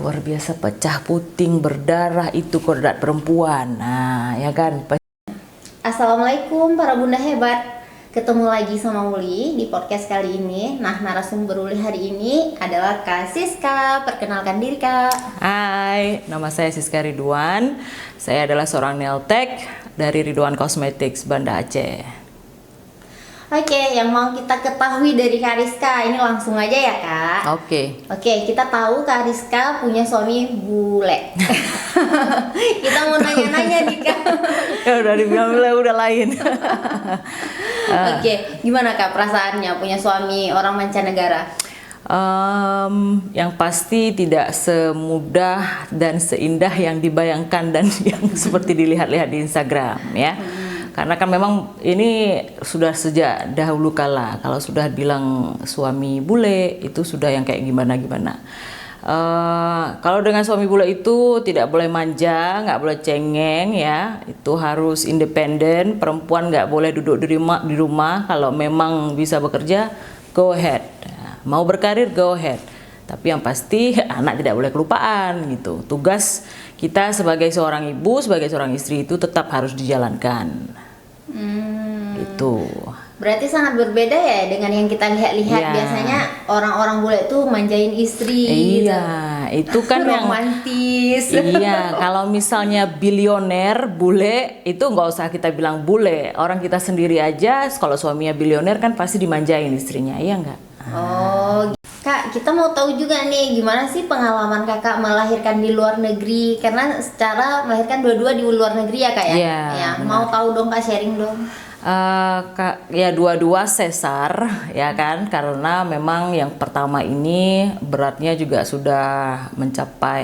luar biasa, pecah puting, berdarah, itu kodrat perempuan. Nah, ya kan. Assalamualaikum para bunda hebat. Ketemu lagi sama Uli di podcast kali ini. Nah, narasumber Uli hari ini adalah Kak Siska. Perkenalkan diri, Kak. Hai, nama saya Siska Ridwan. Saya adalah seorang nail tech dari Ridwan Cosmetics, Banda Aceh. Oke, yang mau kita ketahui dari Kak Rizka, ini langsung aja ya, Kak. Oke, kita tahu Kak Rizka punya suami bule. Kita mau nanya-nanya nih, Kak. Ya udah dibilang udah lain. Oke, gimana Kak perasaannya punya suami orang mancanegara? Yang pasti tidak semudah dan seindah yang dibayangkan dan yang seperti dilihat-lihat di Instagram ya. Karena kan memang ini sudah sejak dahulu kala, kalau sudah bilang suami bule itu sudah yang kayak gimana-gimana. Kalau dengan suami bule itu tidak boleh manja, nggak boleh cengeng ya, itu harus independen. Perempuan nggak boleh duduk di rumah. Kalau memang bisa bekerja, go ahead. Mau berkarir, go ahead. Tapi yang pasti anak tidak boleh kelupaan gitu. Tugas kita sebagai seorang ibu, sebagai seorang istri itu tetap harus dijalankan. Gitu. Berarti sangat berbeda ya dengan yang kita lihat-lihat. Biasanya orang-orang bule itu manjain istri. Iya, itu kan yang romantis. Iya, kalau misalnya bilioner bule itu nggak usah kita bilang bule. Orang kita sendiri aja kalau suaminya bilioner kan pasti dimanjain istrinya, iya nggak? Oh, Kak, kita mau tahu juga nih gimana sih pengalaman kakak melahirkan di luar negeri? Karena secara melahirkan dua-dua di luar negeri ya, Kak ya? Iya. Ya, mau tahu dong Kak, sharing dong. Ya dua-dua sesar ya kan, karena memang yang pertama ini beratnya juga sudah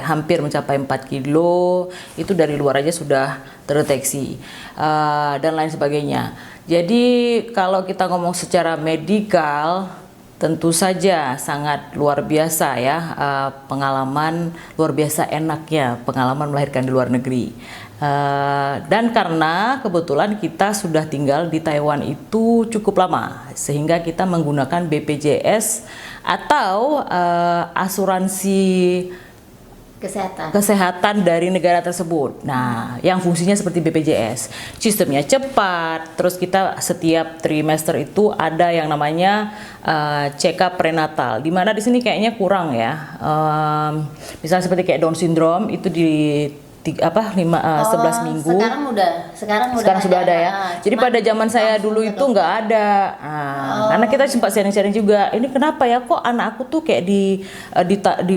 hampir mencapai 4 kilo, itu dari luar aja sudah terdeteksi dan lain sebagainya. Jadi kalau kita ngomong secara medikal, tentu saja sangat luar biasa ya, pengalaman luar biasa enaknya pengalaman melahirkan di luar negeri. Dan karena kebetulan kita sudah tinggal di Taiwan itu cukup lama, sehingga kita menggunakan BPJS atau asuransi kesehatan dari negara tersebut. Nah, yang fungsinya seperti BPJS, sistemnya cepat. Terus kita setiap trimester itu ada yang namanya check up prenatal. Dimana di sini kayaknya kurang ya. Misalnya seperti kayak Down syndrome itu di 11 minggu. Sekarang sudah ada ya. Jadi pada zaman saya dulu itu nggak ada. Karena kita sempat sharing-sharing juga. Ini kenapa ya kok anak aku tuh kayak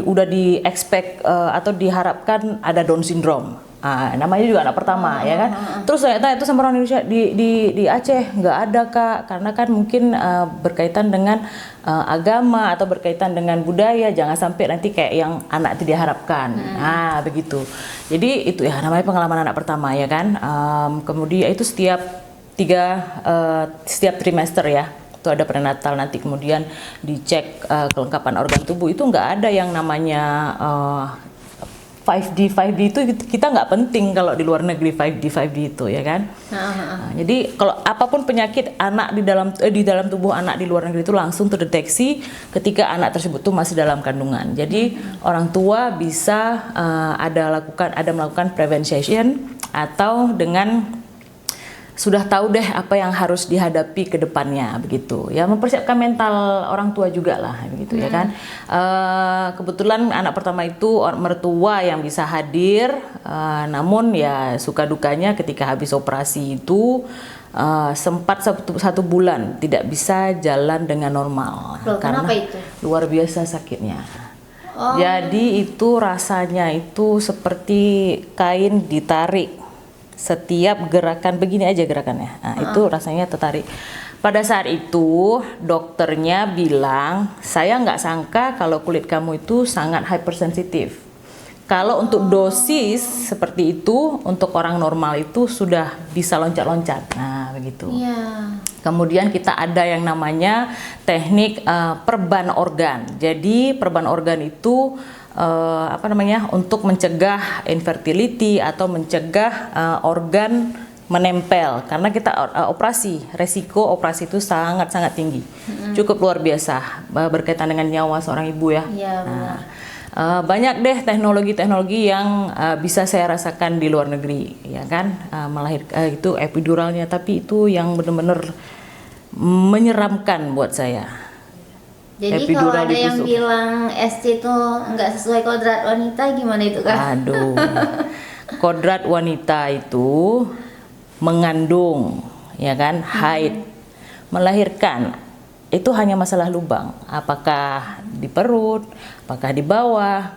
udah di expect atau diharapkan ada Down syndrome. Namanya juga anak pertama ya kan. Terus saya tanya itu sama orang Indonesia di Aceh nggak ada Kak, karena kan mungkin berkaitan dengan agama atau berkaitan dengan budaya, jangan sampai nanti kayak yang anak itu diharapkan. Begitu. Jadi itu ya namanya pengalaman anak pertama ya kan. Kemudian itu setiap trimester ya. Itu ada prenatal, nanti kemudian dicek kelengkapan organ tubuh. Itu nggak ada yang namanya 5D itu kita nggak penting kalau di luar negeri 5D itu ya kan. Jadi kalau apapun penyakit anak di dalam tubuh anak di luar negeri itu langsung terdeteksi ketika anak tersebut tuh masih dalam kandungan. Jadi orang tua bisa melakukan prevention atau dengan sudah tahu deh apa yang harus dihadapi ke depannya begitu ya, mempersiapkan mental orang tua juga lah begitu ya kan. Kebetulan anak pertama itu mertua yang bisa hadir, namun ya suka dukanya ketika habis operasi itu sempat satu bulan tidak bisa jalan dengan normal. Karena kenapa itu? Luar biasa sakitnya. Jadi itu rasanya itu seperti kain ditarik. Setiap gerakan begini aja gerakannya, itu rasanya tertarik. Pada saat itu dokternya bilang, saya nggak sangka kalau kulit kamu itu sangat hypersensitif. Kalau untuk dosis seperti itu untuk orang normal itu sudah bisa loncat-loncat. Nah begitu. Kemudian kita ada yang namanya teknik perban organ. Jadi perban organ itu untuk mencegah infertility atau mencegah organ menempel, karena kita resiko operasi itu sangat-sangat tinggi, cukup luar biasa berkaitan dengan nyawa seorang ibu ya. Iya, nah, Banyak deh teknologi-teknologi yang bisa saya rasakan di luar negeri, ya kan, melahirkan itu epiduralnya, tapi itu yang benar-benar menyeramkan buat saya. Jadi kalau ada yang bilang SC itu nggak sesuai kodrat wanita, gimana itu Kak? Aduh, kodrat wanita itu mengandung, ya kan, haid, melahirkan. Itu hanya masalah lubang, apakah di perut, apakah di bawah,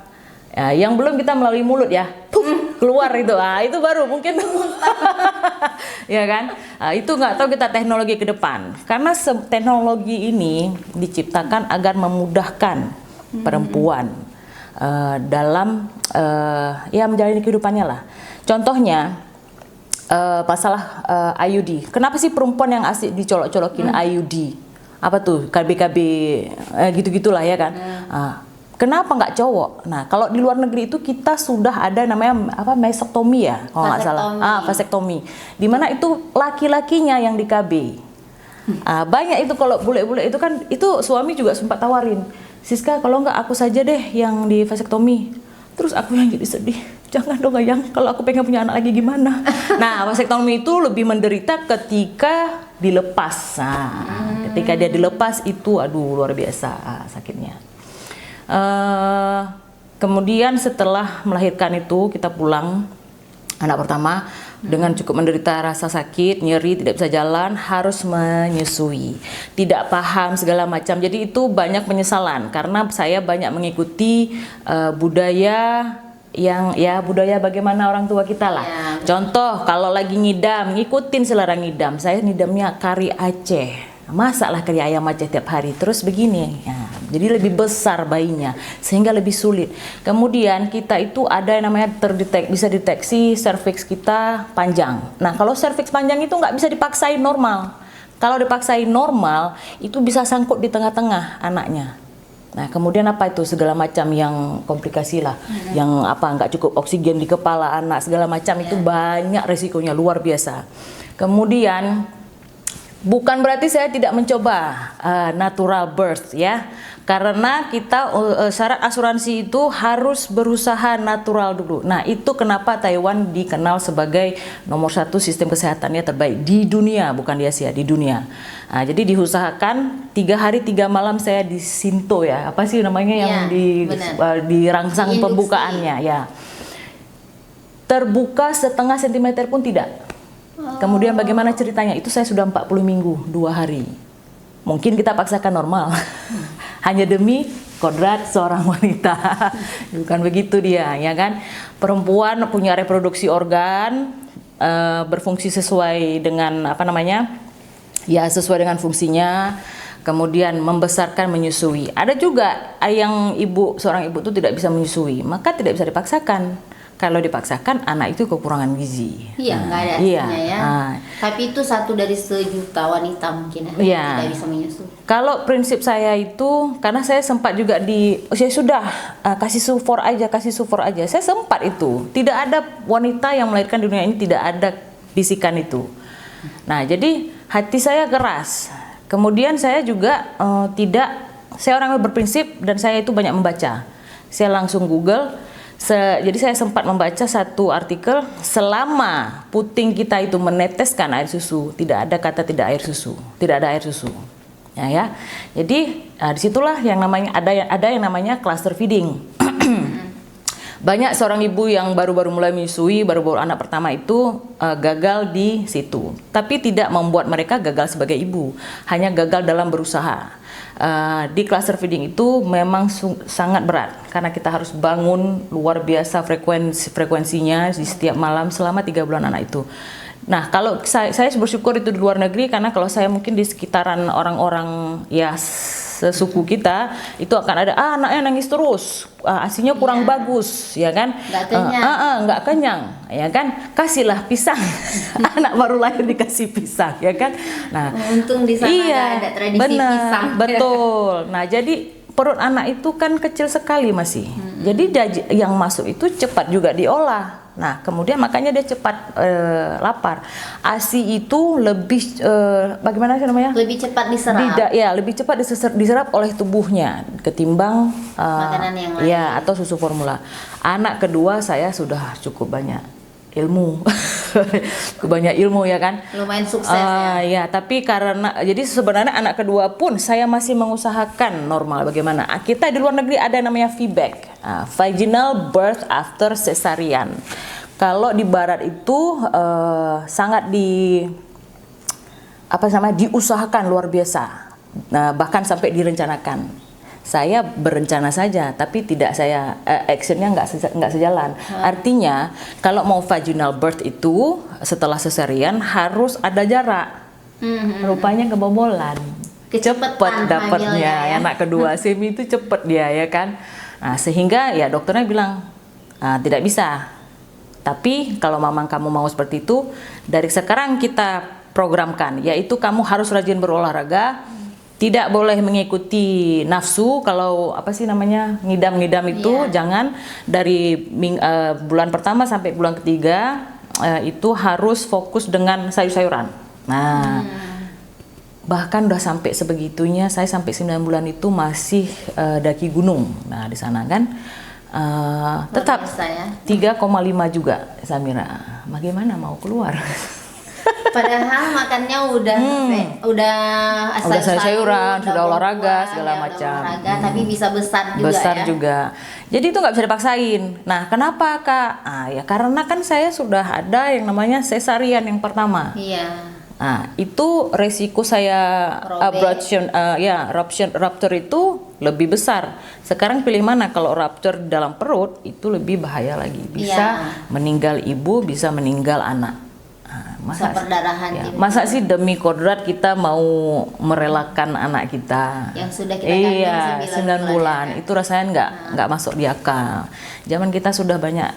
ya, yang belum kita melalui mulut ya, keluar itu, itu baru mungkin, ya kan, itu nggak tahu kita teknologi ke depan, karena teknologi ini diciptakan agar memudahkan perempuan dalam ya menjalani kehidupannya lah. Contohnya masalah IUD, kenapa sih perempuan yang asik dicolok-colokin IUD? Apa tuh KB-KB gitu-gitulah ya kan. Kenapa nggak cowok? Nah, kalau di luar negeri itu kita sudah ada namanya apa, mesektomi ya kalau nggak salah. Vasektomi. Dimana itu laki-lakinya yang di KB. Banyak itu kalau bule-bule itu kan, itu suami juga sempat tawarin, Siska kalau nggak aku saja deh yang di vasektomi. Terus aku yang jadi sedih, jangan dong Ayang, kalau aku pengen punya anak lagi gimana? Nah, vasektomi itu lebih menderita ketika dilepas. Ketika dia dilepas itu, aduh luar biasa sakitnya. Kemudian setelah melahirkan itu kita pulang, anak pertama dengan cukup menderita rasa sakit, nyeri, tidak bisa jalan, harus menyusui, tidak paham segala macam. Jadi itu banyak penyesalan karena saya banyak mengikuti budaya yang ya budaya bagaimana orang tua kita lah. Ya. Contoh kalau lagi ngidam, ngikutin selera ngidam. Saya ngidamnya kari Aceh. Masaklah kari ayam Aceh tiap hari, terus begini ya, jadi lebih besar bayinya sehingga lebih sulit. Kemudian kita itu ada yang namanya bisa deteksi serviks kita panjang. Nah kalau serviks panjang itu nggak bisa dipaksain normal. Kalau dipaksain normal itu bisa sangkut di tengah-tengah anaknya. Nah kemudian apa itu segala macam yang komplikasi lah, yang apa nggak cukup oksigen di kepala anak segala macam itu banyak resikonya luar biasa. Kemudian bukan berarti saya tidak mencoba natural birth ya, karena kita syarat asuransi itu harus berusaha natural dulu. Nah itu kenapa Taiwan dikenal sebagai nomor 1 sistem kesehatannya terbaik di dunia, bukan di Asia, di dunia. Nah, jadi diusahakan 3 hari 3 malam saya di Sinto ya, apa sih namanya yang dirangsang pembukaannya ya, terbuka setengah sentimeter pun tidak. Kemudian bagaimana ceritanya? Itu saya sudah 40 minggu 2 hari. Mungkin kita paksakan normal. Hanya demi kodrat seorang wanita. Bukan begitu dia, ya kan? Perempuan punya reproduksi organ, berfungsi sesuai dengan apa namanya? Ya, sesuai dengan fungsinya. Kemudian membesarkan, menyusui. Ada juga yang seorang ibu itu tidak bisa menyusui, maka tidak bisa dipaksakan. Kalau dipaksakan anak itu kekurangan gizi. Iya, nggak ada artinya ya. Tapi itu 1 dari 1 juta wanita mungkin yang tidak bisa menyusui. Kalau prinsip saya itu, karena saya sempat juga saya sudah kasih sufor aja. Saya sempat itu. Tidak ada wanita yang melahirkan di dunia ini tidak ada bisikan itu. Nah, jadi hati saya keras. Kemudian saya juga saya orang yang berprinsip dan saya itu banyak membaca. Saya langsung Google. Jadi saya sempat membaca 1 artikel, selama puting kita itu meneteskan air susu, tidak ada kata tidak ada air susu. Ya. Jadi disitulah yang namanya ada yang namanya cluster feeding. Banyak seorang ibu yang baru-baru mulai menyusui, baru-baru anak pertama itu gagal di situ. Tapi tidak membuat mereka gagal sebagai ibu, hanya gagal dalam berusaha. Di cluster feeding itu memang sangat berat karena kita harus bangun luar biasa frekuensinya di setiap malam selama 3 bulan anak itu. Nah kalau saya bersyukur itu di luar negeri, karena kalau saya mungkin di sekitaran orang-orang ya sesuku kita itu akan ada anaknya nangis terus, asinya kurang bagus ya kan, nggak kenyang ya kan, kasihlah pisang. Anak baru lahir dikasih pisang ya kan. Nah untung di sana ada tradisi pisang. Betul. Nah jadi perut anak itu kan kecil sekali masih, jadi yang masuk itu cepat juga diolah. Nah, kemudian makanya dia cepat lapar. ASI itu lebih bagaimana sih namanya? Lebih cepat diserap. Ya, lebih cepat diserap oleh tubuhnya ketimbang makanan yang lain. Ya, atau susu formula. Anak kedua saya sudah cukup banyak ilmu, banyak ilmu ya kan. Lumayan sukses ya. Ya, tapi karena jadi sebenarnya anak kedua pun saya masih mengusahakan normal. Bagaimana? Kita di luar negeri ada yang namanya VBAC, vaginal birth after cesarean. Kalau di Barat itu sangat diusahakan luar biasa, bahkan sampai direncanakan. Saya berencana saja, tapi tidak saya actionnya nggak sejalan. Artinya kalau mau vaginal birth itu setelah cesarean harus ada jarak. Rupanya kebobolan. Cepet dapatnya ya. Anak kedua semi itu cepet dia ya kan. Nah, sehingga ya dokternya bilang tidak bisa. Tapi kalau mamang kamu mau seperti itu, dari sekarang kita programkan, yaitu kamu harus rajin berolahraga. Tidak boleh mengikuti nafsu, kalau ngidam-ngidam itu jangan. Dari bulan pertama sampai bulan ketiga itu harus fokus dengan sayur-sayuran. Nah, bahkan udah sampai sebegitunya, saya sampai 9 bulan itu masih daki gunung. Nah, di sana kan tetap 3,5 juga, Samira. Bagaimana mau keluar? Padahal makannya udah sayur-sayuran, sudah olahraga segala macam. Tapi bisa besar juga juga. Jadi itu nggak bisa dipaksain. Nah, kenapa Kak? Ya karena kan saya sudah ada yang namanya cesarean yang pertama. Iya. Nah, itu resiko saya rupture itu lebih besar. Sekarang pilih mana? Kalau rupture dalam perut itu lebih bahaya lagi. Bisa meninggal ibu, bisa meninggal anak. Masa sih demi kodrat kita mau merelakan anak kita yang sudah kita kandung 9 bulan itu rasanya nggak masuk di akal. Zaman kita sudah banyak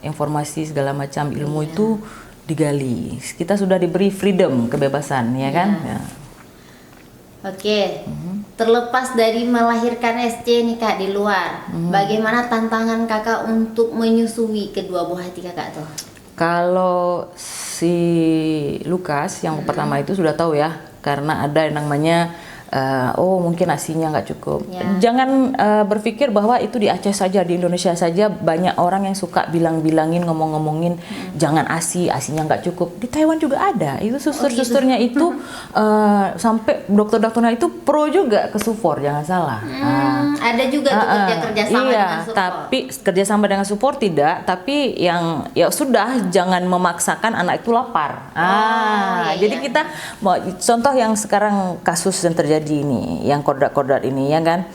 informasi segala macam ilmu itu digali. Kita sudah diberi freedom, kebebasan ya kan. Oke. Terlepas dari melahirkan SC nih Kak di luar, bagaimana tantangan Kakak untuk menyusui kedua buah hati Kakak tuh? Kalau si Lukas yang pertama itu sudah tahu ya, karena ada yang namanya mungkin asinya nggak cukup. Jangan berpikir bahwa itu di Aceh saja, di Indonesia saja banyak orang yang suka bilangin ngomongin jangan asinya nggak cukup. Di Taiwan juga ada, itu suster-susternya itu sampai dokter-dokternya itu pro juga ke sufor, jangan salah. Ada juga tuh kerja sama dengan support. Tapi kerjasama dengan support tidak, tapi yang ya sudah jangan memaksakan anak itu lapar. Jadi kita contoh yang sekarang kasus yang terjadi ini, yang kodrat-kodrat ini ya kan,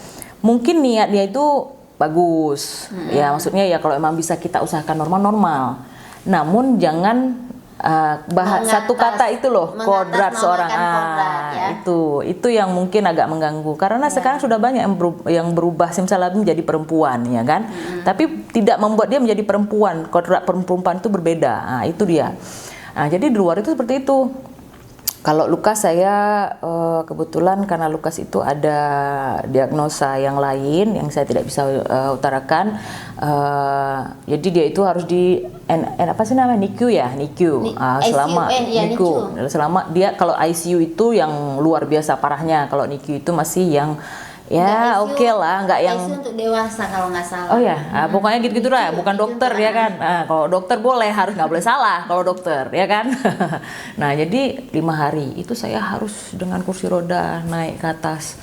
mungkin niat dia itu bagus, ya maksudnya ya kalau emang bisa kita usahakan normal, namun jangan satu kata itu loh, kodrat seorang itu yang mungkin agak mengganggu karena sekarang sudah banyak yang berubah simsalabim menjadi perempuan ya kan, tapi tidak membuat dia menjadi perempuan. Kodrat perempuan itu berbeda, itu dia. Jadi di luar itu seperti itu. Kalau Lukas saya kebetulan karena Lukas itu ada diagnosa yang lain yang saya tidak bisa utarakan, jadi dia itu harus di NICU ya, NICU. Selama dia, kalau ICU itu yang luar biasa parahnya, kalau NICU itu masih yang ya oke lah, nggak yang ICU untuk dewasa kalau nggak salah. Oh ya, pokoknya gitu lah, bukan dokter ya kan. Kalau dokter boleh, harus nggak boleh salah kalau dokter ya kan. Nah jadi 5 hari itu saya harus dengan kursi roda naik ke atas,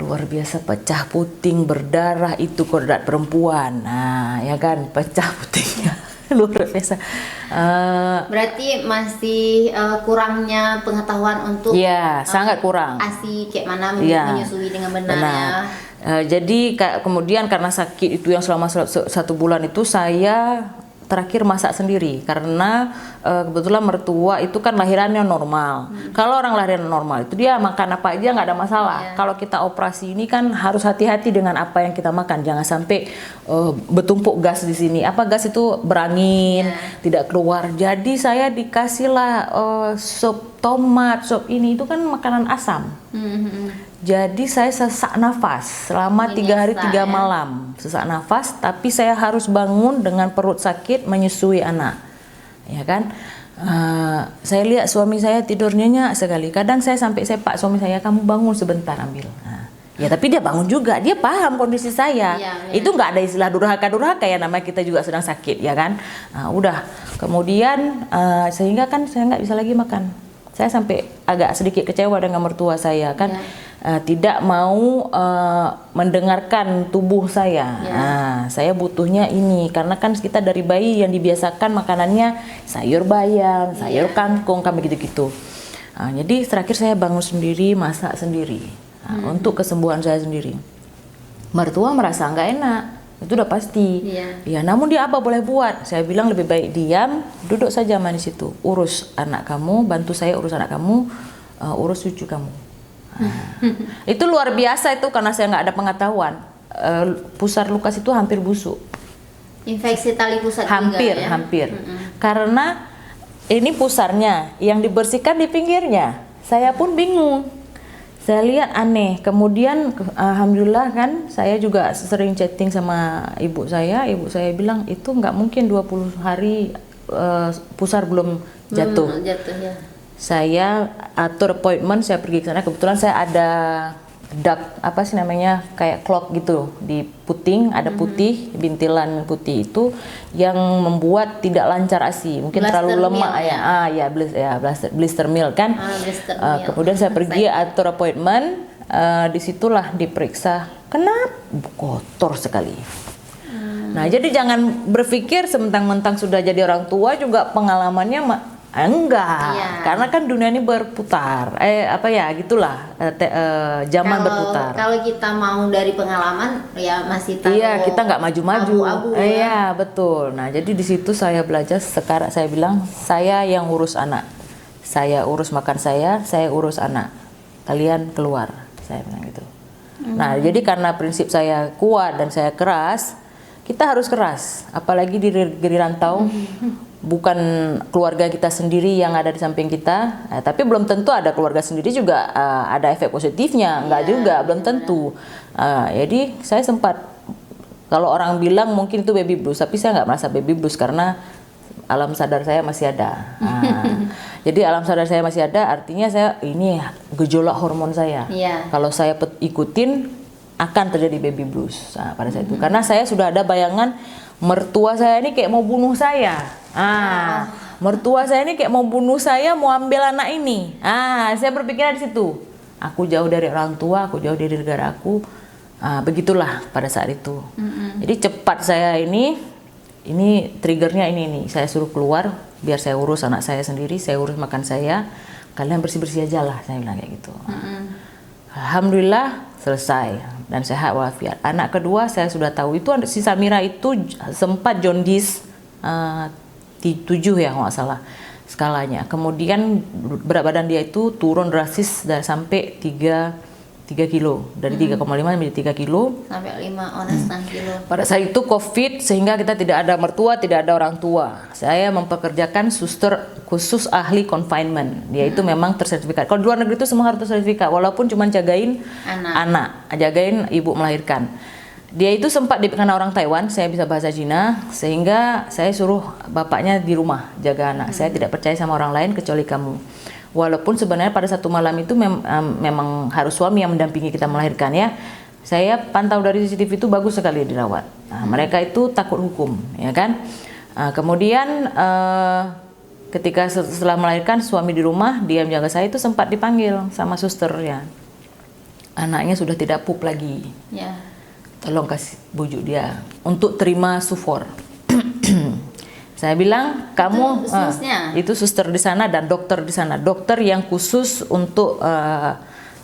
luar biasa, pecah puting, berdarah, itu kodrat perempuan. Nah ya kan, pecah putingnya luar biasa. Berarti masih kurangnya pengetahuan untuk sangat kurang ASI kayak mana menyusui dengan benar. Jadi kemudian karena sakit itu yang selama 1 bulan itu saya terakhir masak sendiri karena kebetulan mertua itu kan lahirannya normal. Kalau orang lahiran normal itu dia makan apa aja nggak ada masalah. Kalau kita operasi ini kan harus hati-hati dengan apa yang kita makan, jangan sampai bertumpuk gas di sini. Gas itu berangin, tidak keluar. Jadi saya dikasihlah sup tomat, sup ini itu kan makanan asam. Jadi saya sesak nafas selama 3 hari 3 malam, sesak nafas, tapi saya harus bangun dengan perut sakit menyusui anak, ya kan? Saya lihat suami saya tidur nyenyak sekali. Kadang saya sampai sepak suami saya, kamu bangun sebentar ambil. Ya tapi dia bangun juga, dia paham kondisi saya. Itu nggak ada istilah durhaka ya, namanya kita juga sedang sakit, ya kan? Udah, kemudian sehingga kan saya nggak bisa lagi makan. Saya sampai agak sedikit kecewa dengan mertua saya kan. Tidak mau mendengarkan tubuh saya. Saya butuhnya ini karena kan kita dari bayi yang dibiasakan makanannya sayur bayam, sayur kangkung, kami gitu-gitu. Jadi terakhir saya bangun sendiri, masak sendiri untuk kesembuhan saya sendiri. Mertua merasa nggak enak, itu udah pasti. Ya, namun dia apa boleh buat? Saya bilang lebih baik diam, duduk saja di situ, urus anak kamu, bantu saya urus anak kamu, urus cucu kamu. Itu luar biasa itu karena saya nggak ada pengetahuan. Pusar Lukas itu hampir busuk. Infeksi tali pusar hampir, juga, ya? Hampir. Karena ini pusarnya yang dibersihkan di pinggirnya. Saya pun bingung. Saya lihat aneh. Kemudian alhamdulillah kan saya juga sering chatting sama ibu saya. Ibu saya bilang itu nggak mungkin 20 hari pusar belum jatuh. Ya. Saya atur appointment, saya pergi ke sana. Kebetulan saya ada duct, apa sih namanya, kayak clock gitu di puting, ada putih, bintilan putih itu yang membuat tidak lancar ASI, mungkin terlalu lemak ya. Blister meal kan. Blister meal. Kemudian saya pergi atur appointment, disitulah diperiksa, kenapa kotor sekali. Nah jadi jangan berpikir sementang-mentang sudah jadi orang tua juga pengalamannya enggak, karena kan dunia ini berputar, gitulah, zaman berputar. Kalau kita mau dari pengalaman, ya masih tahu. Iya, kita nggak maju-maju. Ya. Iya, betul. Nah, jadi di situ saya belajar. Sekarang saya bilang, saya yang urus anak, saya urus makan saya urus anak. Kalian keluar, saya bilang gitu. Nah, jadi karena prinsip saya kuat dan saya keras, kita harus keras, apalagi di rantau. Bukan keluarga kita sendiri yang ada di samping kita, tapi belum tentu ada keluarga sendiri juga ada efek positifnya, enggak juga, belum tentu. Jadi saya sempat, kalau orang bilang mungkin itu baby blues, tapi saya nggak merasa baby blues karena alam sadar saya masih ada. Jadi alam sadar saya masih ada, artinya saya ini gejolak hormon saya. Kalau saya ikutin akan terjadi baby blues pada saat itu, karena saya sudah ada bayangan mertua saya ini kayak mau bunuh saya. Mertua saya ini kayak mau bunuh saya, mau ambil anak ini. Saya berpikir di situ. Aku jauh dari orang tua, aku jauh dari negara aku. Begitulah pada saat itu. Jadi cepat saya ini triggernya ini. Saya suruh keluar, biar saya urus anak saya sendiri, saya urus makan saya. Kalian bersih-bersih aja lah, saya bilang kayak gitu. Alhamdulillah selesai dan sehat walafiat. Anak kedua saya sudah tahu itu si Samira itu sempat jaundice 7 ya kalau nggak salah skalanya. Kemudian berat badan dia itu turun drastis sampai 3 kilo, dari 3,5 menjadi 3 kilo sampai 5,5 kilo. Pada saat itu COVID, sehingga kita tidak ada mertua, tidak ada orang tua. Saya mempekerjakan suster khusus ahli confinement. Dia itu memang tersertifikat. Kalau di luar negeri itu semua harus tersertifikat, walaupun cuma jagain anak, jagain ibu melahirkan. Dia itu sempat karena orang Taiwan, saya bisa bahasa Cina, sehingga saya suruh bapaknya di rumah jaga anak. Saya tidak percaya sama orang lain kecuali kamu. Walaupun sebenarnya pada satu malam itu memang harus suami yang mendampingi kita melahirkan ya. Saya pantau dari CCTV itu bagus sekali dirawat. Mereka itu takut hukum, ya kan. Kemudian ketika setelah melahirkan suami di rumah, dia menjaga saya, itu sempat dipanggil sama suster ya. Anaknya sudah tidak pup lagi. Tolong kasih bujuk dia untuk terima sufor. Saya bilang kamu itu suster di sana dan dokter di sana, dokter yang khusus untuk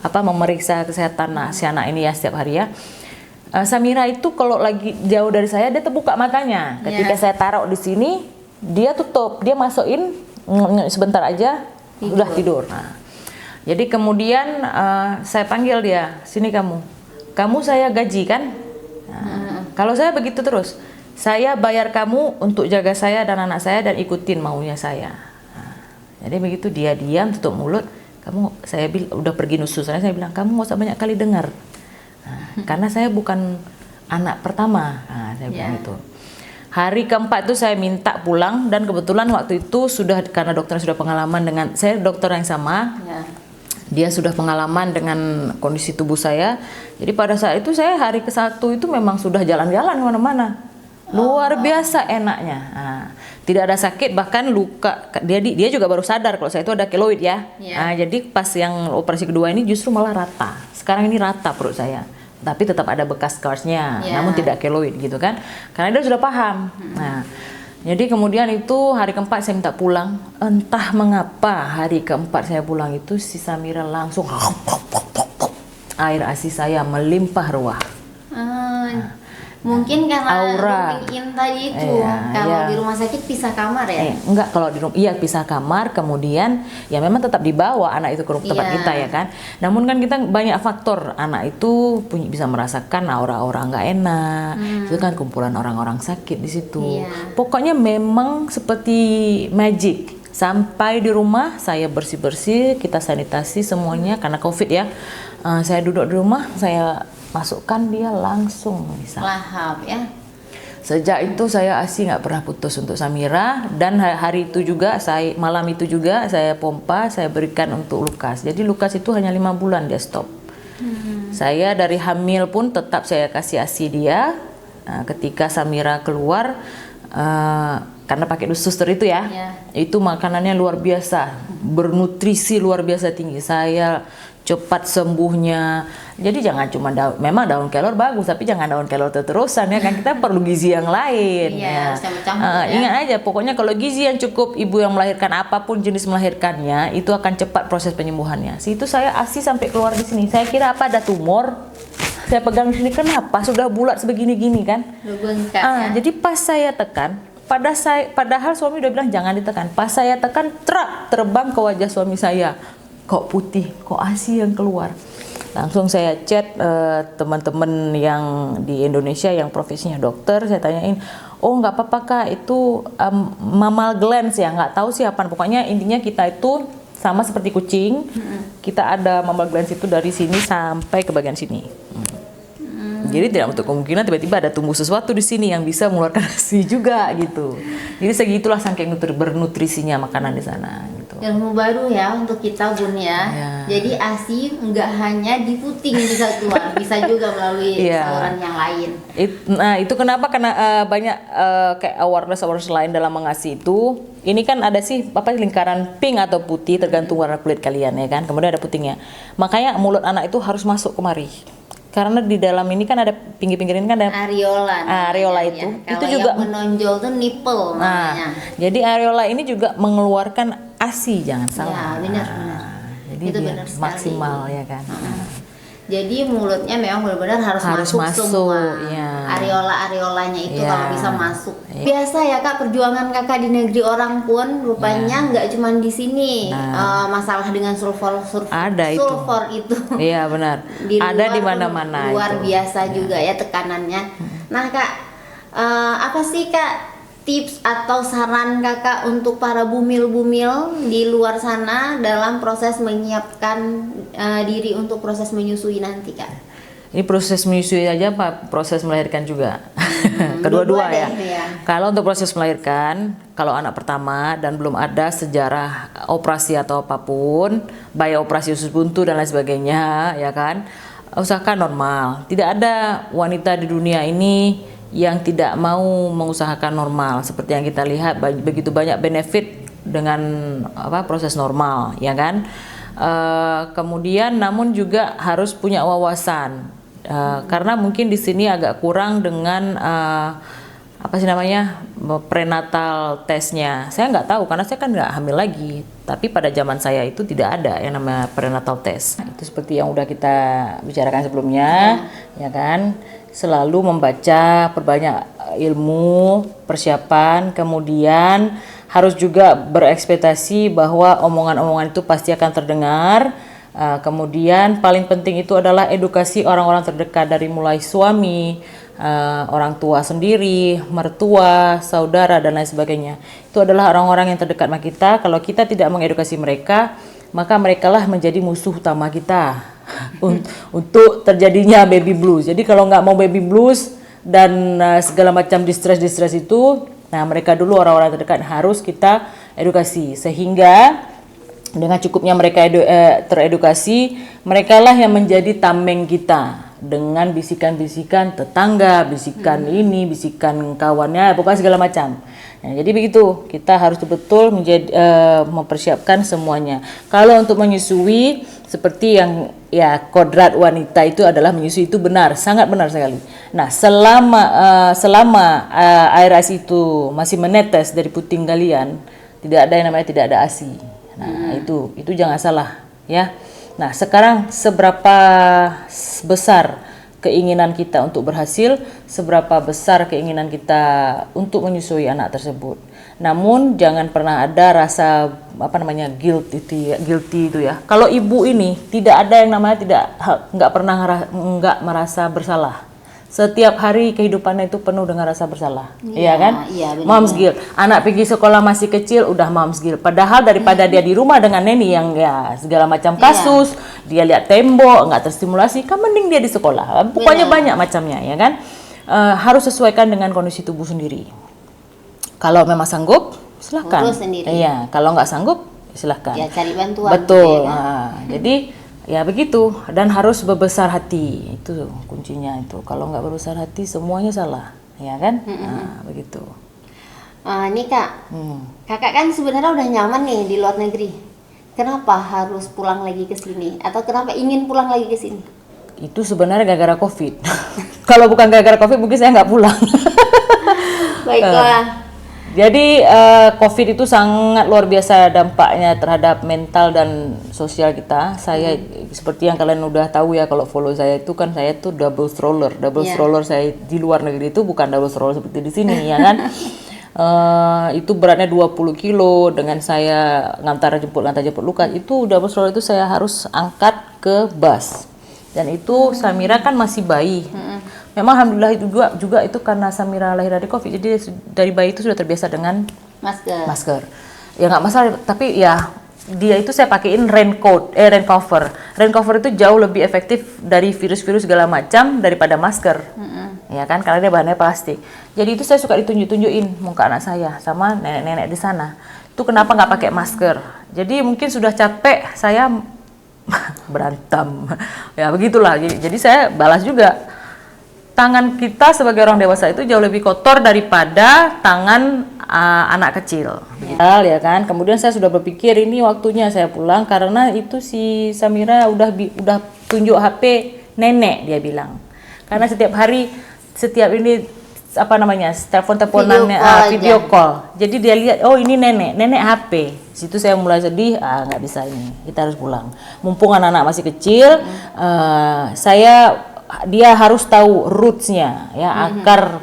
memeriksa kesehatan si anak ini ya setiap hari ya. Samira itu kalau lagi jauh dari saya dia terbuka matanya. Ketika saya taruh di sini dia tutup, dia masukin sebentar aja udah tidur. Jadi kemudian saya panggil dia, sini kamu saya gaji kan? Kalau saya begitu terus, saya bayar kamu untuk jaga saya dan anak saya dan ikutin maunya saya. Jadi begitu dia diam, tutup mulut, saya bilang udah pergi nusus, saya bilang kamu nggak usah banyak kali dengar, karena saya bukan anak pertama, saya bilang itu. Hari keempat itu saya minta pulang, dan kebetulan waktu itu karena dokter sudah pengalaman dengan saya, dokter yang sama, dia sudah pengalaman dengan kondisi tubuh saya. Jadi pada saat itu saya hari ke-1 itu memang sudah jalan-jalan kemana-mana, luar biasa enaknya. Tidak ada sakit, bahkan luka dia juga baru sadar kalau saya itu ada keloid ya. Jadi pas yang operasi kedua ini justru malah rata. Sekarang ini rata perut saya, tapi tetap ada bekas scarsnya, namun tidak keloid gitu kan, karena dia sudah paham. Nah, jadi kemudian itu hari keempat saya minta pulang. Entah mengapa hari keempat saya pulang itu si Samira langsung air ASI saya melimpah ruah. Mungkin karena aura tadi itu, kalau di rumah sakit pisah kamar ya? Enggak, kalau di rumah pisah kamar, kemudian ya memang tetap dibawa anak itu ke tempat kita ya kan. Namun kan kita banyak faktor, anak itu bisa merasakan aura-aura nggak enak, itu kan kumpulan orang-orang sakit di situ. Pokoknya memang seperti magic. Sampai di rumah saya bersih-bersih, kita sanitasi semuanya karena COVID ya. Saya duduk di rumah, saya masukkan, dia langsung bisa lahap ya. Sejak itu saya ASI nggak pernah putus untuk Samira, dan hari itu juga malam itu juga saya pompa, saya berikan untuk Lukas. Jadi Lukas itu hanya 5 bulan dia stop. Saya dari hamil pun tetap saya kasih ASI dia. Ketika Samira keluar, karena pakai suster itu ya, itu makanannya luar biasa, bernutrisi luar biasa tinggi. Saya cepat sembuhnya. Jadi jangan cuma memang daun kelor bagus, tapi jangan daun kelor terus-terusan ya kan, kita perlu gizi yang lain. Ingat aja, pokoknya kalau gizi yang cukup, ibu yang melahirkan apapun jenis melahirkannya itu akan cepat proses penyembuhannya. Situ saya ASI sampai keluar di sini. Saya kira apa, ada tumor. Saya pegang di sini, kenapa sudah bulat sebegini-gini kan? Jadi pas saya tekan, padahal suami udah bilang jangan ditekan. Pas saya tekan, terbang ke wajah suami saya. Kok putih, kok ASI yang keluar. Langsung saya chat teman-teman yang di Indonesia yang profesinya dokter, saya tanyain, oh nggak apa-apa kak, itu mammal glands ya, nggak tahu siapa. Pokoknya intinya kita itu sama seperti kucing, kita ada mammal glands itu dari sini sampai ke bagian sini. Jadi tidak untuk kemungkinan tiba-tiba ada tumbuh sesuatu di sini yang bisa mengeluarkan ASI juga gitu. Jadi segitulah saking bernutrisinya makanan di sana. Gitu. Ilmu baru ya untuk kita Bun ya. Jadi ASI nggak hanya di puting bisa keluar, bisa juga melalui saluran yang lain. Itu kenapa, karena banyak kayak awareness lain dalam mengasihi itu. Ini kan ada sih lingkaran pink atau putih tergantung warna kulit kalian ya kan. Kemudian ada putingnya. Makanya mulut anak itu harus masuk kemari. Karena di dalam ini kan ada pinggir-pinggir ini kan ada areola itu. Ya. Itu juga menonjol tuh nipple namanya. Jadi areola ini juga mengeluarkan ASI, jangan salah. Ya, benar. Jadi itu benar maksimal ya kan. Jadi mulutnya memang benar-benar harus masuk semua. Areola-areolanya itu kalau bisa masuk. Biasa ya kak, perjuangan kakak di negeri orang pun rupanya nggak cuma di sini. Masalah dengan sulfur itu. Iya benar. Ada di mana-mana. Luar biasa juga ya tekanannya. Nah kak, apa sih kak tips atau saran kakak untuk para bumil-bumil di luar sana dalam proses menyiapkan diri untuk proses menyusui nanti kak? Ini proses menyusui aja Pak, proses melahirkan juga. Kedua-dua ya. Kalau untuk proses melahirkan, kalau anak pertama dan belum ada sejarah operasi atau apapun, baik operasi usus buntu dan lain sebagainya, ya kan, usahakan normal. Tidak ada wanita di dunia ini yang tidak mau mengusahakan normal. Seperti yang kita lihat, begitu banyak benefit dengan proses normal, ya kan. Kemudian, namun juga harus punya wawasan. Karena mungkin di sini agak kurang dengan prenatal testnya. Saya nggak tahu karena saya kan nggak hamil lagi. Tapi pada zaman saya itu tidak ada yang namanya prenatal test. Itu seperti yang udah kita bicarakan sebelumnya, ya kan. Selalu membaca, perbanyak ilmu, persiapan, kemudian harus juga berekspektasi bahwa omongan-omongan itu pasti akan terdengar. Kemudian paling penting itu adalah edukasi orang-orang terdekat, dari mulai suami, orang tua sendiri, mertua, saudara dan lain sebagainya. Itu adalah orang-orang yang terdekat sama kita. Kalau kita tidak mengedukasi mereka, maka merekalah menjadi musuh utama kita untuk terjadinya baby blues. Jadi kalau nggak mau baby blues dan segala macam distress itu, nah mereka dulu orang-orang terdekat harus kita edukasi, sehingga dengan cukupnya mereka teredukasi, merekalah yang menjadi tameng kita dengan bisikan-bisikan tetangga, bisikan ini, bisikan kawannya, pokoknya segala macam. Nah, jadi begitu, kita harus betul mempersiapkan semuanya. Kalau untuk menyusui, seperti yang ya kodrat wanita itu adalah menyusui, itu benar, sangat benar sekali. Nah, selama air ASI itu masih menetes dari puting kalian, tidak ada yang namanya tidak ada ASI. Nah, itu jangan salah ya. Nah, sekarang seberapa besar keinginan kita untuk berhasil, seberapa besar keinginan kita untuk menyusui anak tersebut. Namun jangan pernah ada rasa guilty itu ya. Kalau ibu ini tidak ada yang namanya nggak merasa bersalah. Setiap hari kehidupannya itu penuh dengan rasa bersalah, iya kan? Iya, Mom's guilt. Anak pergi sekolah masih kecil udah mom's guilt. Padahal daripada dia di rumah dengan neni yang ya segala macam kasus, dia lihat tembok nggak terstimulasi, kan mending dia di sekolah. Pokoknya banyak macamnya, ya kan? Harus sesuaikan dengan kondisi tubuh sendiri. Kalau memang sanggup, silakan. Iya, kalau nggak sanggup, silakan. Ya cari bantuan. Betul. Gitu, ya kan? Jadi ya begitu, dan harus berbesar hati, itu kuncinya itu. Kalau nggak berbesar hati semuanya salah, ya kan? Nah, begitu. Nih Kak, Kakak kan sebenarnya udah nyaman nih di luar negeri. Kenapa harus pulang lagi ke sini? Atau kenapa ingin pulang lagi ke sini? Itu sebenarnya gara-gara COVID. Kalau bukan gara-gara COVID mungkin saya nggak pulang. Baiklah. Jadi COVID itu sangat luar biasa dampaknya terhadap mental dan sosial kita. Saya seperti yang kalian udah tahu ya, kalau follow saya itu kan saya tuh double stroller. Stroller saya di luar negeri itu bukan double stroller seperti di sini ya kan. Itu beratnya 20 kilo dengan saya ngantar jemput lukas. Itu double stroller itu saya harus angkat ke bus. Dan itu Samira kan masih bayi. Memang alhamdulillah itu juga itu karena Samira lahir dari COVID, jadi dari bayi itu sudah terbiasa dengan masker. Ya nggak masalah, tapi ya dia itu saya pakein rain cover. Rain cover itu jauh lebih efektif dari virus-virus segala macam daripada masker. Ya kan, karena dia bahannya plastik. Jadi itu saya suka ditunjuk-tunjukin muka anak saya sama nenek-nenek di sana. Itu kenapa nggak pakai masker? Jadi mungkin sudah capek saya berantem. Ya begitulah. Jadi saya balas juga. Tangan kita sebagai orang dewasa itu jauh lebih kotor daripada tangan anak kecil, ya kan. Kemudian saya sudah berpikir ini waktunya saya pulang, karena itu si Samira udah tunjuk HP nenek, dia bilang. Karena setiap hari telepon-teleponan video call. Jadi dia lihat, oh ini nenek HP. Situ saya mulai sedih, nggak bisa ini, kita harus pulang. Mumpung anak-anak masih kecil, dia harus tahu roots-nya ya, akar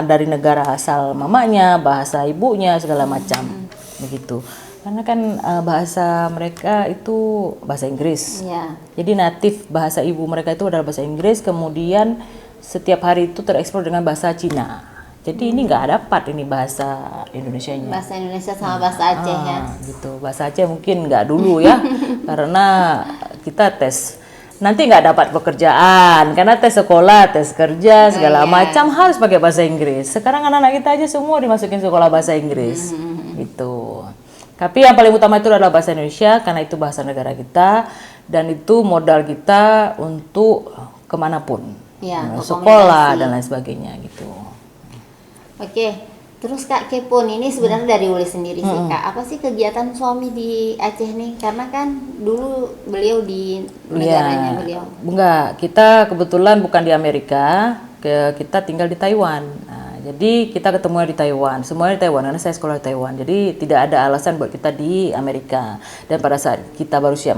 dari negara asal mamanya, bahasa ibunya, segala macam begitu. Karena kan bahasa mereka itu bahasa Inggris. Jadi natif bahasa ibu mereka itu adalah bahasa Inggris, kemudian setiap hari itu tereksplor dengan bahasa Cina. Jadi ini nggak dapat ini bahasa Indonesianya. Bahasa Indonesia sama bahasa Aceh ya. Gitu. Bahasa Aceh mungkin nggak dulu ya, karena kita tes. Nanti nggak dapat pekerjaan karena tes sekolah, tes kerja segala macam harus pakai bahasa Inggris. Sekarang anak-anak kita aja semua dimasukin sekolah bahasa Inggris, gitu. Tapi yang paling utama itu adalah bahasa Indonesia karena itu bahasa negara kita dan itu modal kita untuk kemanapun, sekolah dan lain sebagainya, gitu. Oke. Terus Kak kepo ini sebenarnya dari Uli sendiri sih Kak, apa sih kegiatan suami di Aceh nih? Karena kan dulu beliau di negaranya beliau. Enggak, kita kebetulan bukan di Amerika, kita tinggal di Taiwan. Nah, jadi kita ketemu di Taiwan, semuanya di Taiwan karena saya sekolah di Taiwan. Jadi tidak ada alasan buat kita di Amerika. Dan pada saat kita baru siap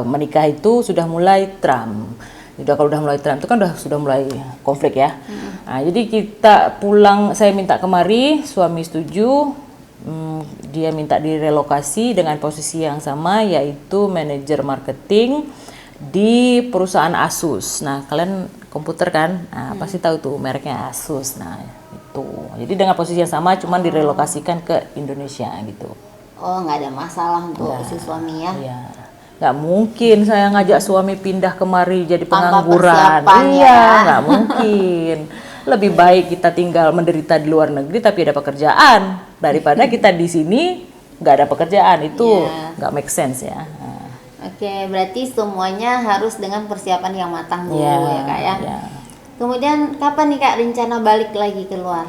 menikah itu sudah mulai Trump. Kalau udah mulai Trump itu kan sudah mulai konflik ya. Nah, jadi kita pulang, saya minta kemari, suami setuju, dia minta direlokasi dengan posisi yang sama, yaitu manajer marketing di perusahaan Asus. Nah, kalian komputer kan, pasti tahu tuh mereknya Asus. Nah, itu. Jadi dengan posisi yang sama, cuman direlokasikan ke Indonesia gitu. Oh, nggak ada masalah untuk si suami ya? Iya. Nggak mungkin saya ngajak suami pindah kemari jadi Tanpa pengangguran. persiapan, Iya, ya. nggak mungkin. Lebih baik kita tinggal menderita di luar negeri tapi ada pekerjaan daripada kita di sini nggak ada pekerjaan. Itu nggak make sense ya. Oke, berarti semuanya harus dengan persiapan yang matang dulu ya Kak ya. Kemudian kapan nih Kak rencana balik lagi keluar?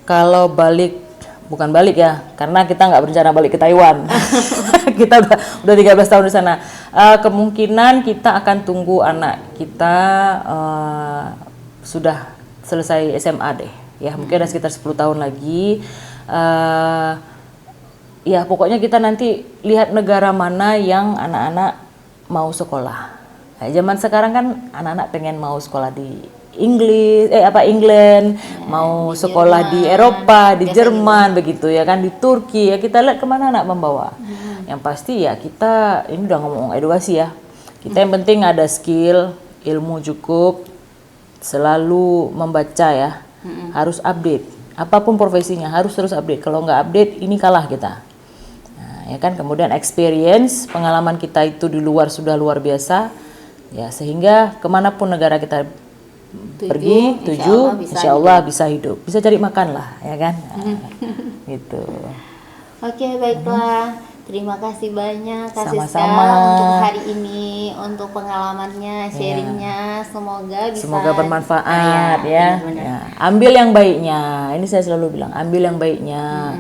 Kalau balik, bukan balik ya, karena kita nggak berencana balik ke Taiwan. Kita udah 13 tahun di sana. Kemungkinan kita akan tunggu anak kita sudah selesai SMA deh. Ya mungkin ada sekitar 10 tahun lagi. Ya pokoknya kita nanti lihat negara mana yang anak-anak mau sekolah. Nah, zaman sekarang kan anak-anak pengen mau sekolah di England, mau sekolah di Eropa, di Jerman begitu ya kan, di Turki ya, kita lihat kemana anak membawa. Yang pasti ya kita ini udah ngomong edukasi ya, kita yang penting ada skill, ilmu cukup, selalu membaca ya, harus update, apapun profesinya harus terus update. Kalau nggak update ini kalah kita. Nah, ya kan, kemudian experience, pengalaman kita itu di luar sudah luar biasa ya, sehingga kemanapun negara kita pergi, insya Allah bisa hidup, bisa cari makan lah, ya kan, gitu. Oke, baiklah, terima kasih banyak Kak Siska untuk hari ini, untuk pengalamannya, sharingnya, semoga bermanfaat ya. Ambil yang baiknya, ini saya selalu bilang, ambil yang baiknya.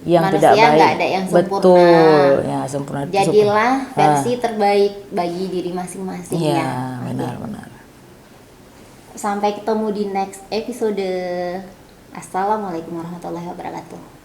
Yang manusia tidak baik, nggak ada yang sempurna. Betul ya, sempurna. Jadilah versi terbaik bagi diri masing-masing ya. Benar. Sampai ketemu di next episode. Assalamualaikum warahmatullahi wabarakatuh.